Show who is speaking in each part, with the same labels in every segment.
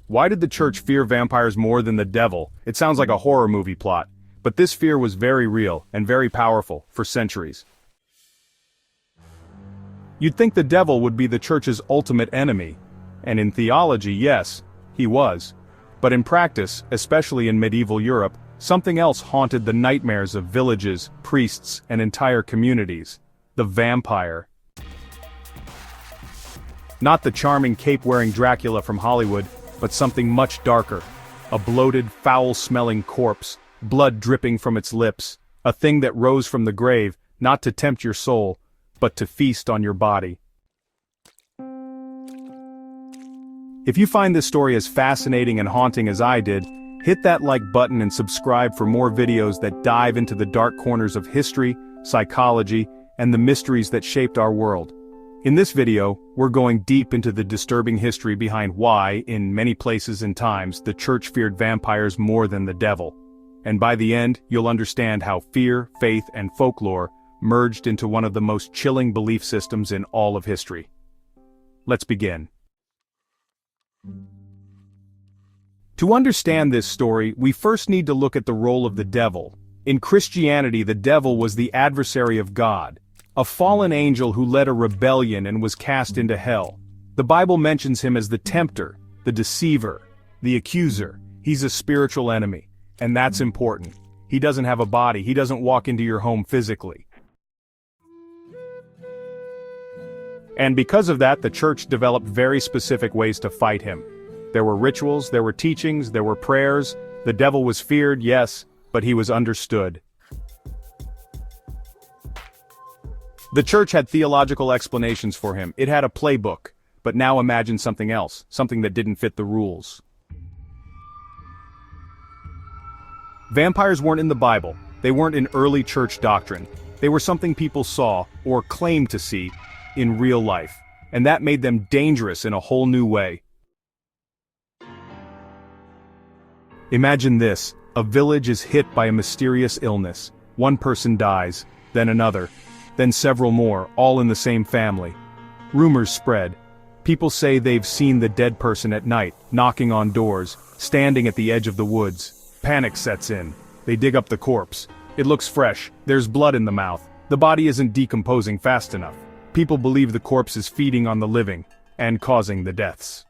Speaker 1: Why did the church fear vampires more than the devil? It sounds like a horror movie plot, but this fear was very real and very powerful for centuries. You'd think the devil would be the church's ultimate enemy, and in theology, yes, he was. But in practice, especially in medieval Europe, something else haunted the nightmares of villages, priests, and entire communities: the vampire. Not the charming cape-wearing Dracula from Hollywood, but something much darker. A bloated, foul-smelling corpse, blood dripping from its lips, a thing that rose from the grave, not to tempt your soul, but to feast on your body. If you find this story as fascinating and haunting as I did, hit that like button and subscribe for more videos that dive into the dark corners of history, psychology, and the mysteries that shaped our world. In this video, we're going deep into the disturbing history behind why, in many places and times, the church feared vampires more than the devil. And by the end, you'll understand how fear, faith, and folklore merged into one of the most chilling belief systems in all of history. Let's begin. To understand this story, we first need to look at the role of the devil. In Christianity, the devil was the adversary of God, a fallen angel who led a rebellion and was cast into hell. The Bible mentions him as the tempter, the deceiver, the accuser. He's a spiritual enemy, and that's important. He doesn't have a body, he doesn't walk into your home physically. And because of that, the church developed very specific ways to fight him. There were rituals, there were teachings, there were prayers. The devil was feared, yes, but he was understood. The church had theological explanations for him. It had a playbook. But now imagine something else, something that didn't fit the rules. Vampires weren't in the Bible. They weren't in early church doctrine. They were something people saw, or claimed to see, in real life. And that made them dangerous in a whole new way. Imagine this: a village is hit by a mysterious illness. One person dies, then another, then several more, all in the same family. Rumors spread. People say they've seen the dead person at night, knocking on doors, standing at the edge of the woods. Panic sets in. They dig up the corpse. It looks fresh, there's blood in the mouth. The body isn't decomposing fast enough. People believe the corpse is feeding on the living, and causing the deaths.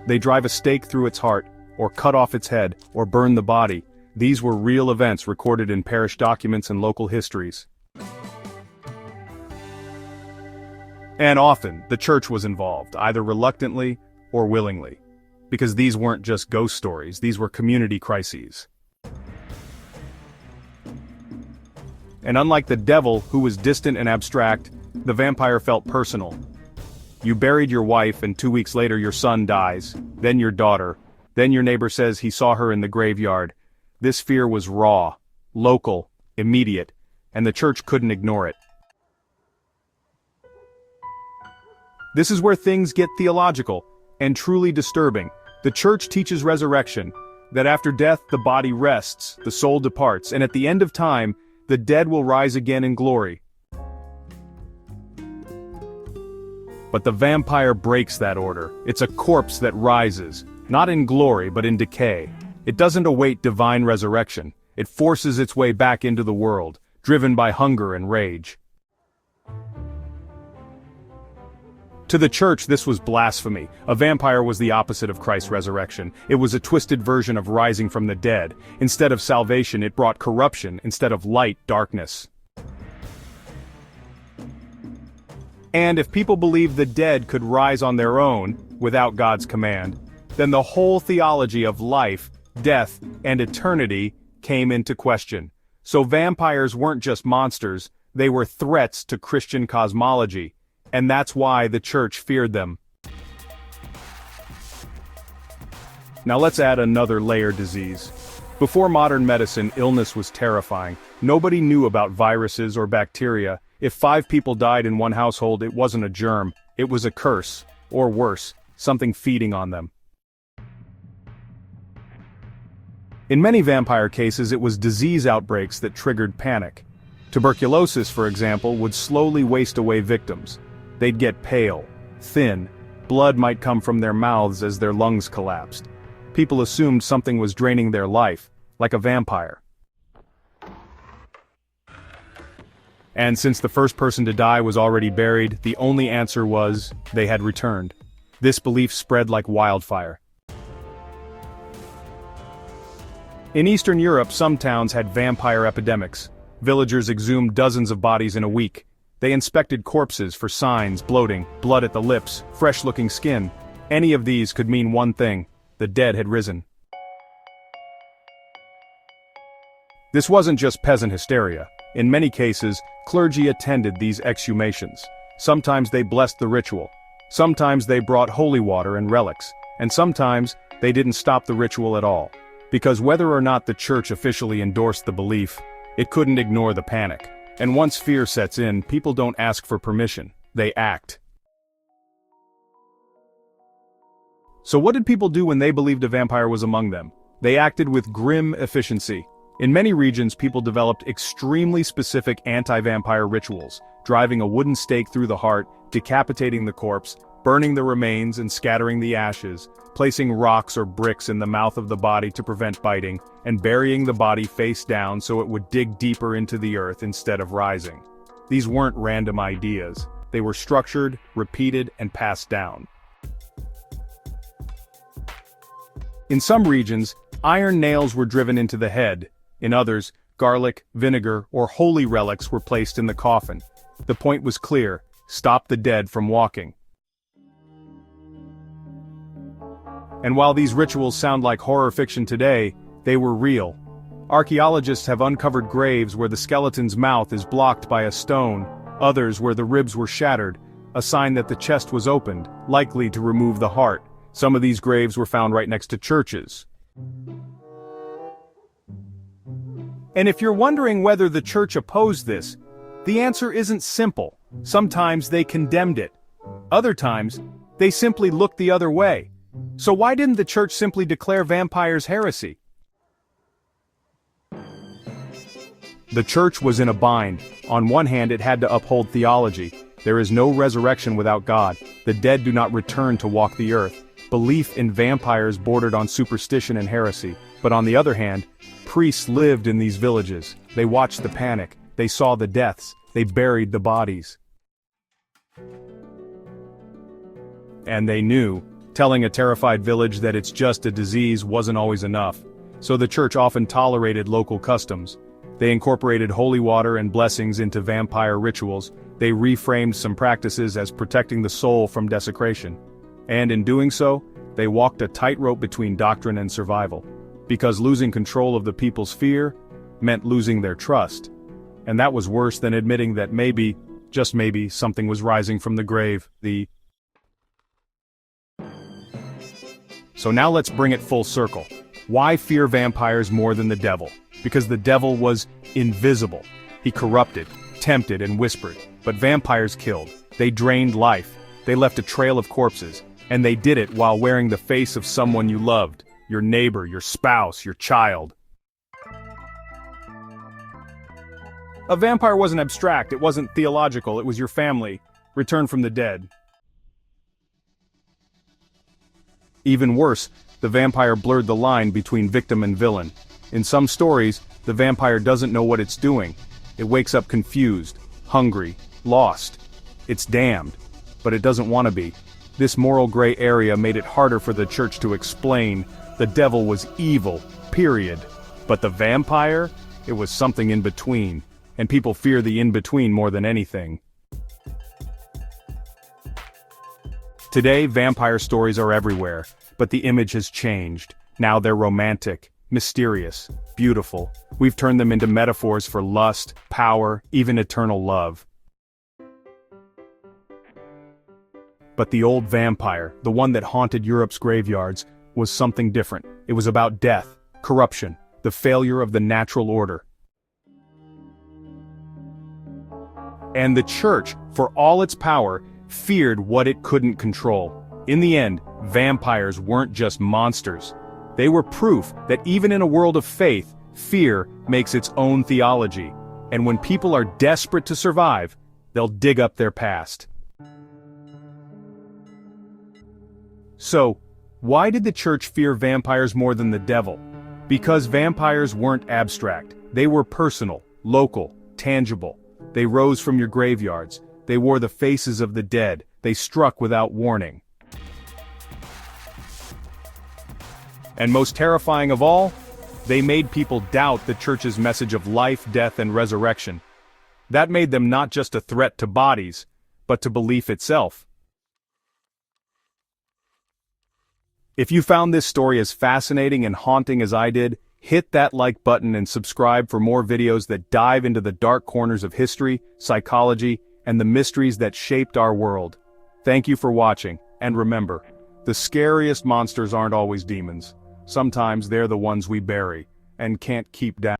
Speaker 1: They drive a stake through its heart, or cut off its head, or burn the body. These were real events recorded in parish documents and local histories. And often, the church was involved, either reluctantly or willingly. Because these weren't just ghost stories, these were community crises. And unlike the devil, who was distant and abstract, the vampire felt personal. You buried your wife and 2 weeks later your son dies, then your daughter, then your neighbor says he saw her in the graveyard. This fear was raw, local, immediate, and the church couldn't ignore it. This is where things get theological and truly disturbing. The church teaches resurrection, that after death the body rests, the soul departs, and at the end of time, the dead will rise again in glory. But the vampire breaks that order. It's a corpse that rises, not in glory but in decay. It doesn't await divine resurrection. It forces its way back into the world, driven by hunger and rage. To the church, this was blasphemy. A vampire was the opposite of Christ's resurrection. It was a twisted version of rising from the dead. Instead of salvation, it brought corruption. Instead of light, darkness. And if people believed the dead could rise on their own, without God's command, then the whole theology of life, death, and eternity came into question. So vampires weren't just monsters, they were threats to Christian cosmology. And that's why the church feared them. Now let's add another layer: disease. Before modern medicine, illness was terrifying. Nobody knew about viruses or bacteria. If 5 people died in one household, it wasn't a germ, it was a curse, or worse, something feeding on them. In many vampire cases, it was disease outbreaks that triggered panic. Tuberculosis, for example, would slowly waste away victims. They'd get pale, thin, blood might come from their mouths as their lungs collapsed. People assumed something was draining their life, like a vampire. And since the first person to die was already buried, the only answer was, they had returned. This belief spread like wildfire. In Eastern Europe, some towns had vampire epidemics. Villagers exhumed dozens of bodies in a week. They inspected corpses for signs, bloating, blood at the lips, fresh-looking skin. Any of these could mean one thing: the dead had risen. This wasn't just peasant hysteria. In many cases, clergy attended these exhumations. Sometimes they blessed the ritual. Sometimes they brought holy water and relics. And sometimes, they didn't stop the ritual at all. Because whether or not the church officially endorsed the belief, it couldn't ignore the panic. And once fear sets in, people don't ask for permission, they act. So what did people do when they believed a vampire was among them? They acted with grim efficiency. In many regions, people developed extremely specific anti-vampire rituals, driving a wooden stake through the heart, decapitating the corpse, burning the remains and scattering the ashes, placing rocks or bricks in the mouth of the body to prevent biting, and burying the body face down so it would dig deeper into the earth instead of rising. These weren't random ideas. They were structured, repeated, and passed down. In some regions, iron nails were driven into the head. In others, garlic, vinegar, or holy relics were placed in the coffin. The point was clear: stop the dead from walking. And while these rituals sound like horror fiction today, they were real. Archaeologists have uncovered graves where the skeleton's mouth is blocked by a stone, others where the ribs were shattered, a sign that the chest was opened, likely to remove the heart. Some of these graves were found right next to churches. And if you're wondering whether the church opposed this, the answer isn't simple. Sometimes they condemned it. Other times, they simply looked the other way. So why didn't the church simply declare vampires heresy? The church was in a bind. On one hand, it had to uphold theology. There is no resurrection without God. The dead do not return to walk the earth. Belief in vampires bordered on superstition and heresy. But on the other hand, priests lived in these villages. They watched the panic. They saw the deaths. They buried the bodies. And they knew, telling a terrified village that it's just a disease wasn't always enough. So the church often tolerated local customs. They incorporated holy water and blessings into vampire rituals. They reframed some practices as protecting the soul from desecration. And in doing so, they walked a tightrope between doctrine and survival. Because losing control of the people's fear meant losing their trust. And that was worse than admitting that maybe, just maybe, something was rising from the grave. So now let's bring it full circle. Why fear vampires more than the devil? Because the devil was invisible. He corrupted, tempted, and whispered. But vampires killed. They drained life. They left a trail of corpses. And they did it while wearing the face of someone you loved. Your neighbor, your spouse, your child. A vampire wasn't abstract, it wasn't theological, it was your family, returned from the dead. Even worse, the vampire blurred the line between victim and villain. In some stories, the vampire doesn't know what it's doing. It wakes up confused, hungry, lost. It's damned, but it doesn't want to be. This moral gray area made it harder for the church to explain. The devil was evil, period. But the vampire? It was something in between. And people fear the in-between more than anything. Today, vampire stories are everywhere, but the image has changed. Now they're romantic, mysterious, beautiful. We've turned them into metaphors for lust, power, even eternal love. But the old vampire, the one that haunted Europe's graveyards, was something different. It was about death, corruption, the failure of the natural order. And the church, for all its power, feared what it couldn't control. In the end, vampires weren't just monsters. They were proof that even in a world of faith, fear makes its own theology. And when people are desperate to survive, they'll dig up their past. So, why did the church fear vampires more than the devil? Because vampires weren't abstract. They were personal, local, tangible. They rose from your graveyards. They wore the faces of the dead. They struck without warning. And most terrifying of all, they made people doubt the church's message of life, death, and resurrection. That made them not just a threat to bodies, but to belief itself. If you found this story as fascinating and haunting as I did, hit that like button and subscribe for more videos that dive into the dark corners of history, psychology, and the mysteries that shaped our world. Thank you for watching, and remember, the scariest monsters aren't always demons. Sometimes they're the ones we bury and can't keep down.